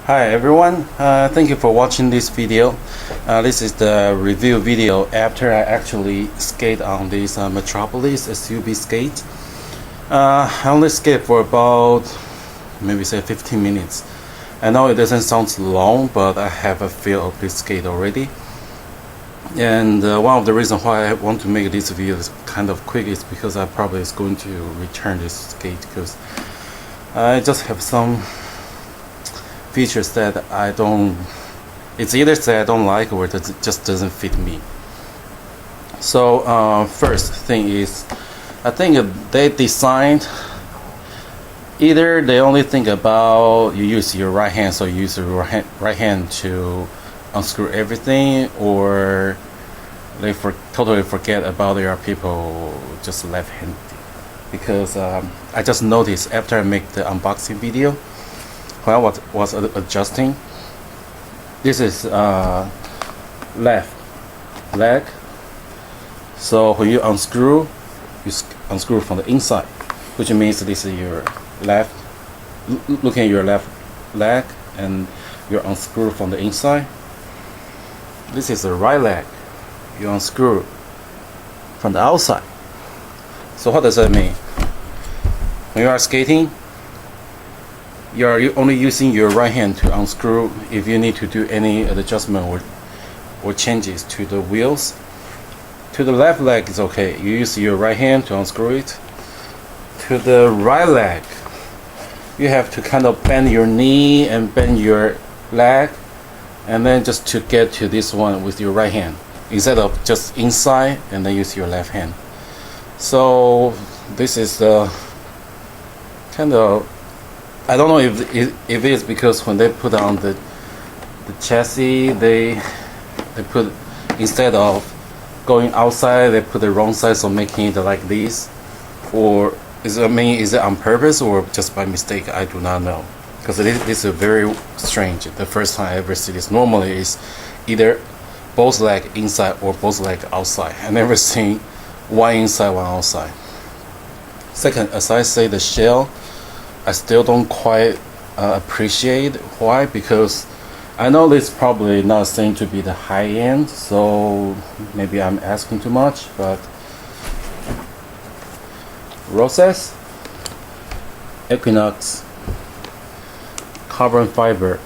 Hi everyone, thank you for watching this video. This is the review video after I actually skate on this Metropolis SUV skate. I only skate for about maybe say 15 minutes. I know it doesn't sound long, but I have a feel of this skate already. And one of the reasons why I want to make this video is kind of quick is because I probably is going to return this skate because I just have some features that I don't, it's either that I don't like or it just doesn't fit me. So first thing is, I think they designed, either they only think about you use your right hand, so you use your right hand to unscrew everything, or they totally forget about there are people just left-handed. Because I just noticed after I make the unboxing video, when I was adjusting, this is left leg. So when you unscrew from the inside, which means this is your left, looking at your left leg, and you unscrew from the inside. This is the right leg, you unscrew from the outside. So what does that mean? When you are skating, you are only using your right hand to unscrew if you need to do any adjustment or changes to the wheels. To the left leg is okay, you use your right hand to unscrew it. To the right leg, you have to kind of bend your knee and bend your leg, and then just to get to this one with your right hand instead of just inside and then use your left hand. So this is the kind of, I don't know if it is because when they put on the chassis, they put, instead of going outside, they put the wrong side, so making it like this, or is it on purpose or just by mistake? I do not know, because this is very strange. The first time I ever see this. Normally it's either both leg inside or both leg outside. I never seen one inside, one outside. Second, as I say, the shell, I still don't quite appreciate. Why? Because I know this is probably not saying to be the high end, so maybe I'm asking too much, but Roses, Equinox, carbon fiber,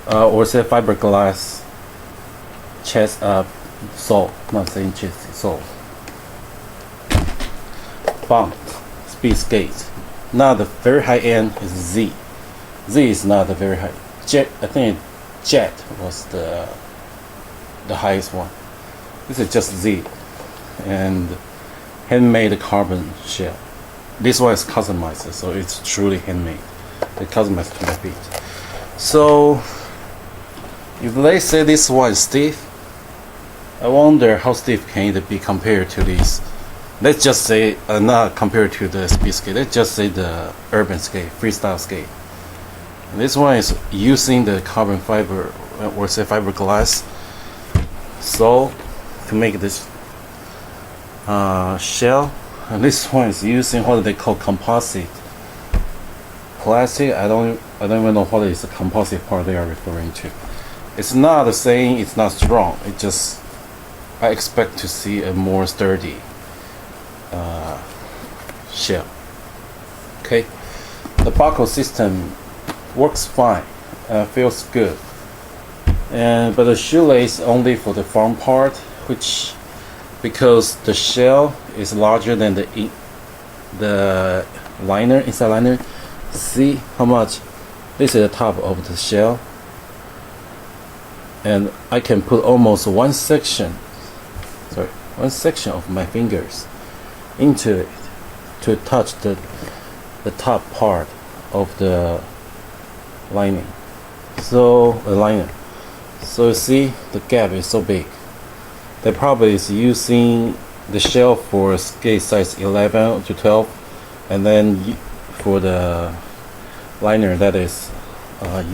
or say fiberglass chest sole, not saying chest, sole. Bump, speed skate. Now the very high end is Z. Z is not the very high. Jet, I think Jet was the highest one. This is just Z, and handmade carbon shell. This one is customized, so it's truly handmade. It's customized to my feet. So if they say this one is stiff, I wonder how stiff can it be compared to this. Let's just say, not compared to the speed skate, let's just say the urban skate, freestyle skate. This one is using the carbon fiber, or say fiberglass sole to make this shell. And this one is using what they call composite plastic. I don't even know what is the composite part they are referring to. It's not saying it's not strong. It just, I expect to see a more sturdy shell. Okay, the buckle system works fine, feels good, but the shoelace only for the front part, which, because the shell is larger than the liner, inside liner. See how much this is the top of the shell, and I can put almost one section of my fingers into it to touch the top part of the lining. So the liner. So you see the gap is so big. They probably is using the shell for skate size 11 to 12, and then for the liner that is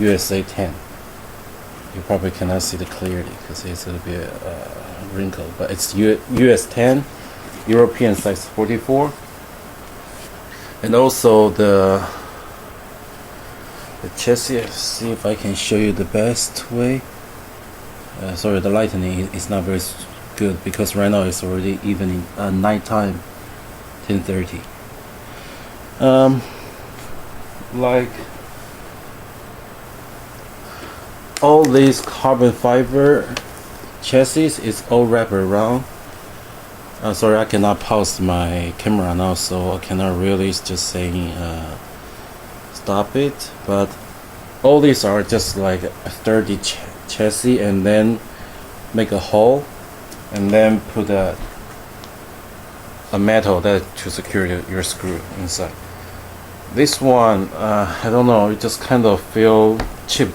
USA 10. You probably cannot see it clearly because it's a little bit wrinkled, but it's US 10, European size 44. And also the the chassis. See if I can show you the best way. Sorry, the lighting is not very good because right now it's already evening, nighttime, 10:30. Like all these carbon fiber chassis is all wrapped around. Sorry, I cannot pause my camera now, so I cannot really just saying stop it. But all these are just like a sturdy chassis, and then make a hole, and then put a metal that to secure your screw inside. This one, I don't know, it just kind of feel cheap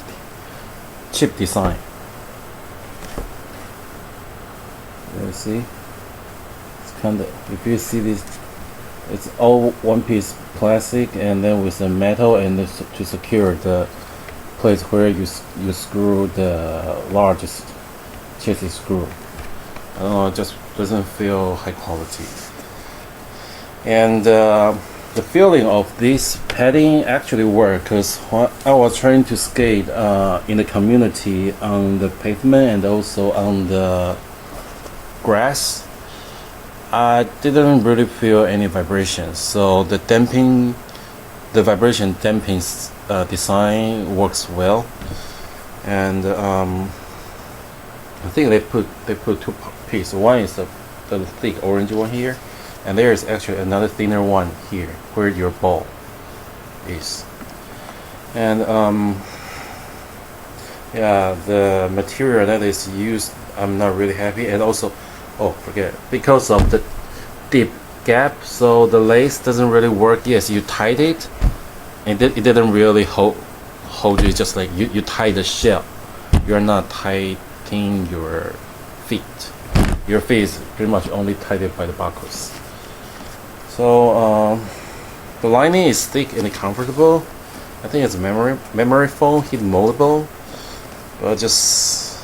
design. You see, it's kind of, if you see this, it's all one piece plastic and then with the metal and to secure the place where you screw the largest chassis screw. I don't know, it just doesn't feel high quality. And the feeling of this padding actually worked, because I was trying to skate in the community on the pavement and also on the grass. I didn't really feel any vibrations, so the vibration damping design works well. And I think they put two pieces. One is the thick orange one here, and there is actually another thinner one here where your ball is. And yeah, the material that is used, I'm not really happy. And also, because of the deep gap, so the lace doesn't really work. Yes, you tied it, and it didn't really hold you. Just like you tie the shell, you're not tightening your feet. Your feet is pretty much only tied by the buckles. So the lining is thick and comfortable. I think it's memory foam, heat moldable, but just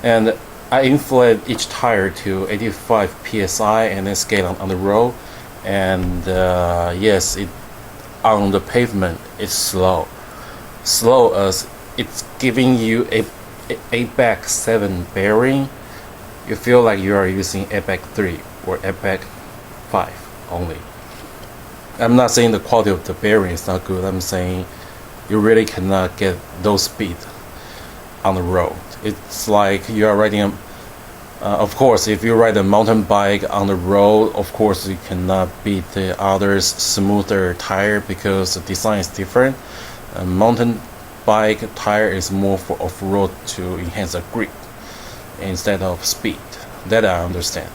and I inflate each tire to 85 psi and then skate on the road. And yes, it on the pavement it's slow as it's giving you a back 7 bearing. You feel like you are using back 3 or back 5 only. I'm not saying the quality of the bearing is not good. I'm saying you really cannot get those speed on the road. It's like you are riding of course, if you ride a mountain bike on the road, of course you cannot beat the others smoother tire because the design is different. A mountain bike tire is more for off-road to enhance the grip instead of speed. That I understand.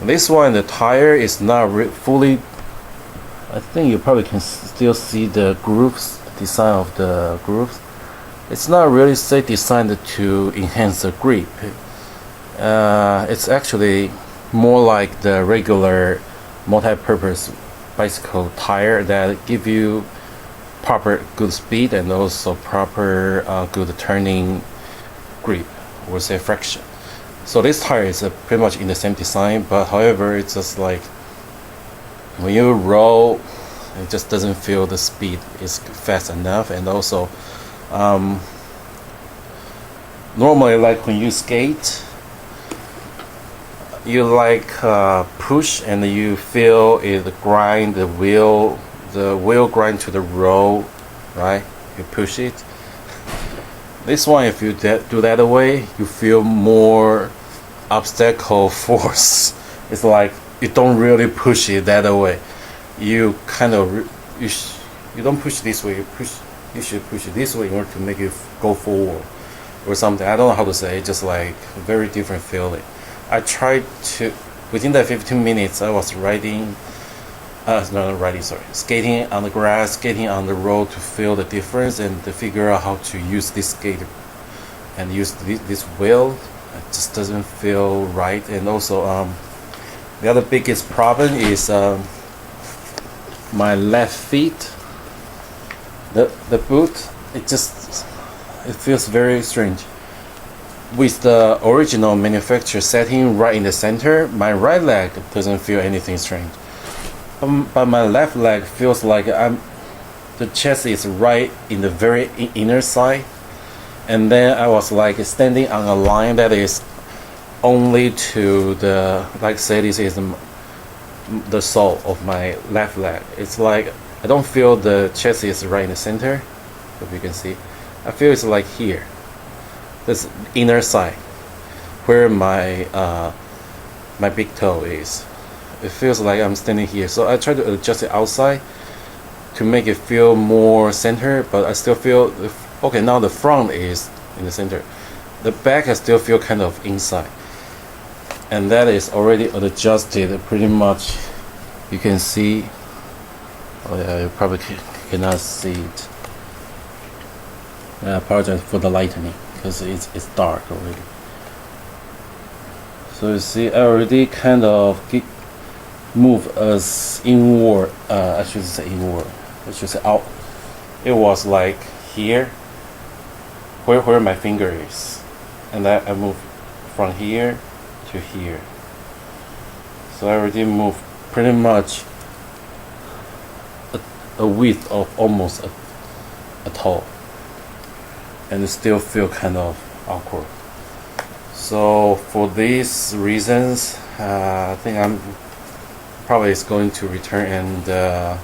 This one, the tire is not fully. I think you probably can still see the grooves, the design of the grooves. It's not really designed to enhance the grip. It's actually more like the regular multi-purpose bicycle tire that give you proper good speed and also proper good turning grip, or say friction. So this tire is pretty much in the same design, but however it's just like when you roll it just doesn't feel the speed is fast enough. And also normally like when you skate you like push and you feel it grind the wheel grind to the road, right? You push it. This one, if you do that way, you feel more obstacle force. It's like you don't really push it that way. You kind of you don't push this way. You should push it this way in order to make it go forward or something. I don't know how to say it. Just like a very different feeling. I tried to within that 15 minutes. I was skating on the grass, skating on the road to feel the difference and to figure out how to use this skate and use this wheel. It just doesn't feel right. And also the other biggest problem is my left feet. The boot, it feels very strange. With the original manufacturer setting right in the center, my right leg doesn't feel anything strange. But my left leg feels like the chassis is right in the very inner side, and then I was like standing on a line that is only to the, like say this is the sole of my left leg. It's like I don't feel the chassis is right in the center. If you can see, I feel it's like here, this inner side where my my big toe is. It feels like I'm standing here, so I try to adjust it outside to make it feel more center, but I still feel okay. Now the front is in the center, the back I still feel kind of inside, and that is already adjusted pretty much. You can see. Oh yeah, you probably cannot see it. I apologize for the lightning because it's dark already. So you see, I already kind of move us inward. I should say inward. I should say out. It was like here, where my finger is, and then I move from here to here. So I already moved pretty much a width of almost a toe, and it still feel kind of awkward. So for these reasons, I think I'm probably is going to return, and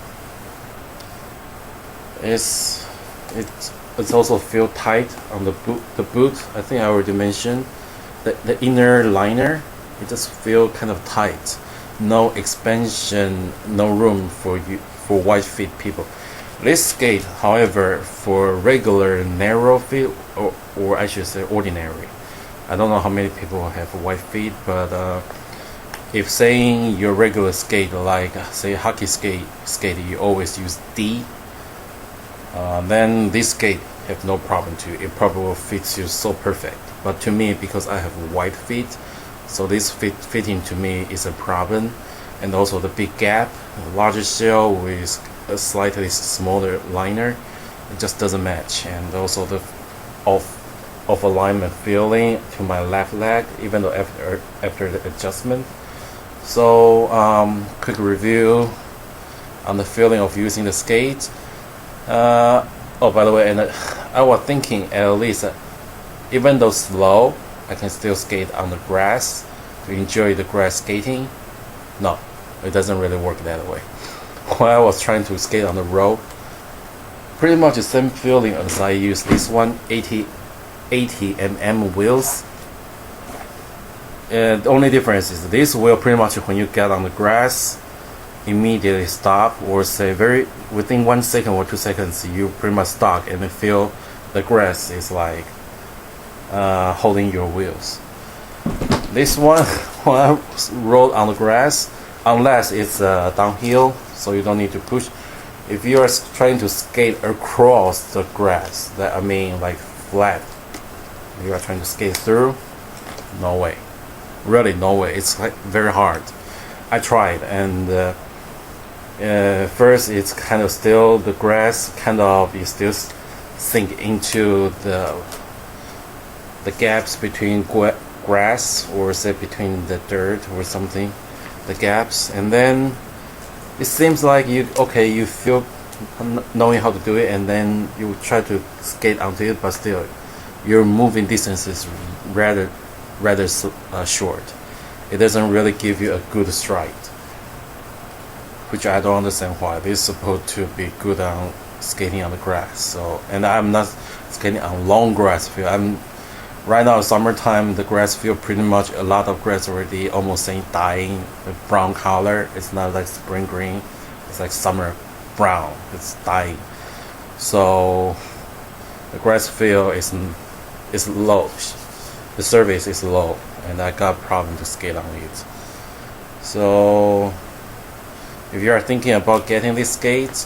it's also feel tight on the boot. The boot, I think I already mentioned, the inner liner, it just feel kind of tight. No expansion, no room for wide feet people. This skate, however, for regular narrow feet, or I should say ordinary. I don't know how many people have wide feet, but if saying your regular skate, like say hockey skate, you always use D, then this skate have no problem too. It probably will fit you so perfect. But to me, because I have wide feet, so this fitting to me is a problem. And also the big gap, larger shell with a slightly smaller liner, it just doesn't match. And also the off alignment feeling to my left leg, even though after the adjustment. So quick review on the feeling of using the skate. Oh, by the way, and I was thinking at least even though slow, I can still skate on the grass to enjoy the grass skating. No, it doesn't really work that way. When I was trying to skate on the road, pretty much the same feeling as I use this one 80 mm wheels. The only difference is this wheel pretty much when you get on the grass, immediately stop, or say within 1 second or 2 seconds you pretty much stop and feel the grass is like holding your wheels. This one, when I roll on the grass, unless it's downhill, so you don't need to push. If you are trying to skate across the grass, that I mean like flat, you are trying to skate through, no way, really no way. It's like very hard. I tried, and first it's kind of still the grass kind of you still sink into the gaps between grass, or say between the dirt or something, the gaps, and then it seems like you feel knowing how to do it, and then you try to skate onto it, but still your moving distance is rather short. It doesn't really give you a good stride, which I don't understand why. This is supposed to be good on skating on the grass. So, and I'm not skating on long grass field. Right now, summertime, the grass field pretty much a lot of grass already almost saying dying, the brown color. It's not like spring green. It's like summer brown. It's dying. So the grass field is low. The surface is low, and I got problem to skate on it. So if you are thinking about getting this skate,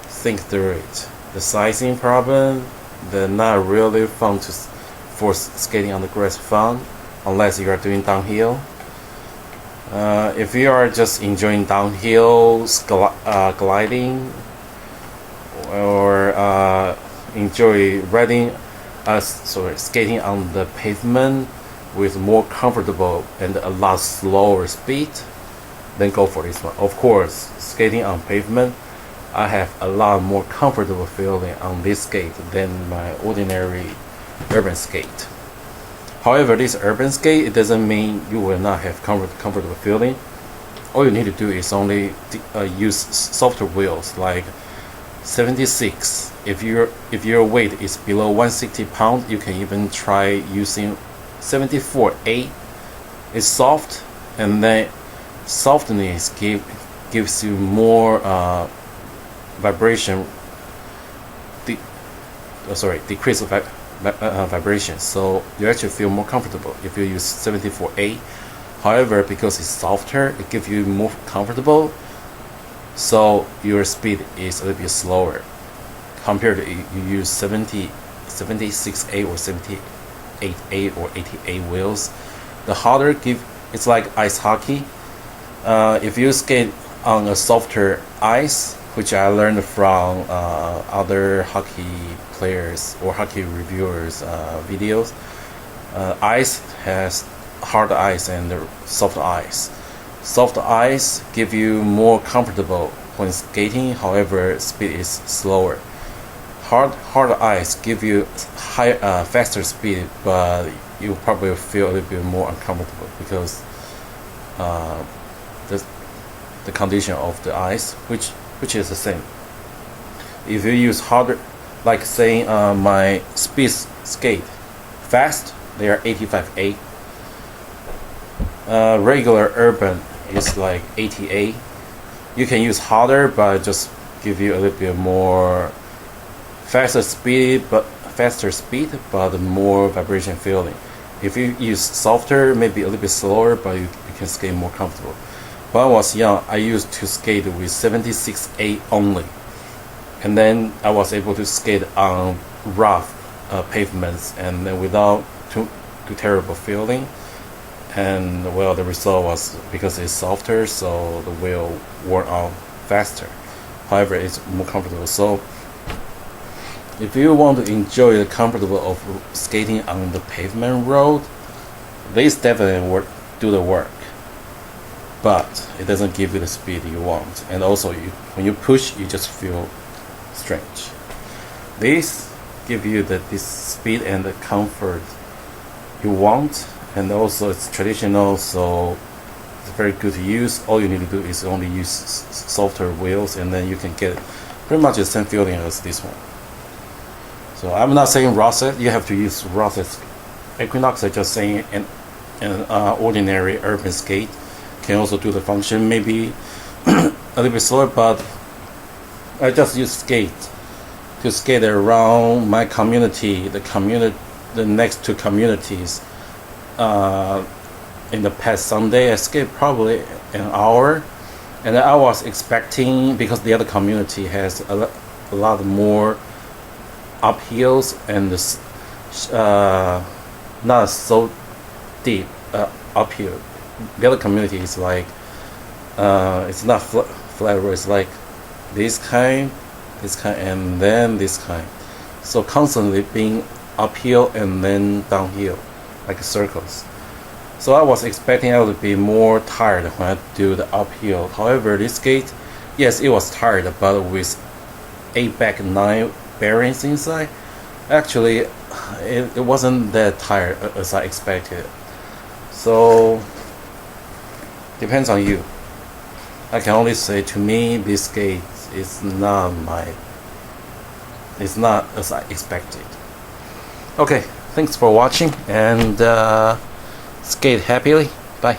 think through it. The sizing problem, they're not really fun for skating on the grass fun, unless you are doing downhill. If you are just enjoying downhill gliding, or enjoy skating on the pavement with more comfortable and a lot slower speed, then go for this one. Of course, skating on pavement I have a lot more comfortable feeling on this skate than my ordinary urban skate. However, this urban skate, it doesn't mean you will not have comfortable feeling. All you need to do is only use softer wheels like 76. If your weight is below 160 pounds, you can even try using 74A. It's soft, and then softness gives you more vibration. Decrease vibration, so you actually feel more comfortable if you use 74A. However, because it's softer, it gives you more comfortable, so your speed is a little bit slower compared to you use 76A or 78A or 80A wheels. The harder it's like ice hockey. If you skate on a softer ice, which I learned from other hockey players or hockey reviewers videos, ice has hard ice and soft ice. Soft ice give you more comfortable when skating, however speed is slower. Hard ice give you faster speed, but you probably feel a little bit more uncomfortable because the condition of the ice, which is the same. If you use harder, like saying my speed skate fast, they are 85A. Regular urban is like 80A. You can use harder, but just give you a little bit more faster speed, but more vibration feeling. If you use softer, maybe a little bit slower, but you can skate more comfortable. When I was young, I used to skate with 76A only, and then I was able to skate on rough pavements, and then without too terrible feeling. And well, the result was because it's softer, so the wheel wore out faster. However, it's more comfortable. So if you want to enjoy the comfortable of skating on the pavement road, this definitely do the work, but it doesn't give you the speed you want, and also when you push, you just feel strange. This give you this speed and the comfort you want, and also it's traditional, so it's very good to use. All you need to do is only use softer wheels, and then you can get pretty much the same feeling as this one. So I'm not saying Rosset, you have to use Rosset Equinox. I'm just saying an ordinary urban skate can also do the function, maybe a little bit slower, but I just use skate to skate around my community, the next two communities. In the past Sunday, I skated probably an hour, and I was expecting, because the other community has a lot more uphills and not so deep uphill. The other community is like it's not flat road, it's like this kind, and then this kind. So constantly being uphill and then downhill, like circles. So I was expecting I would be more tired when I do the uphill. However, this skate, yes, it was tired, but with 8 back 9 bearings inside, actually it wasn't that tired as I expected. So depends on you. I can only say, to me, this skate is not as I expected. Okay, thanks for watching, and skate happily. Bye.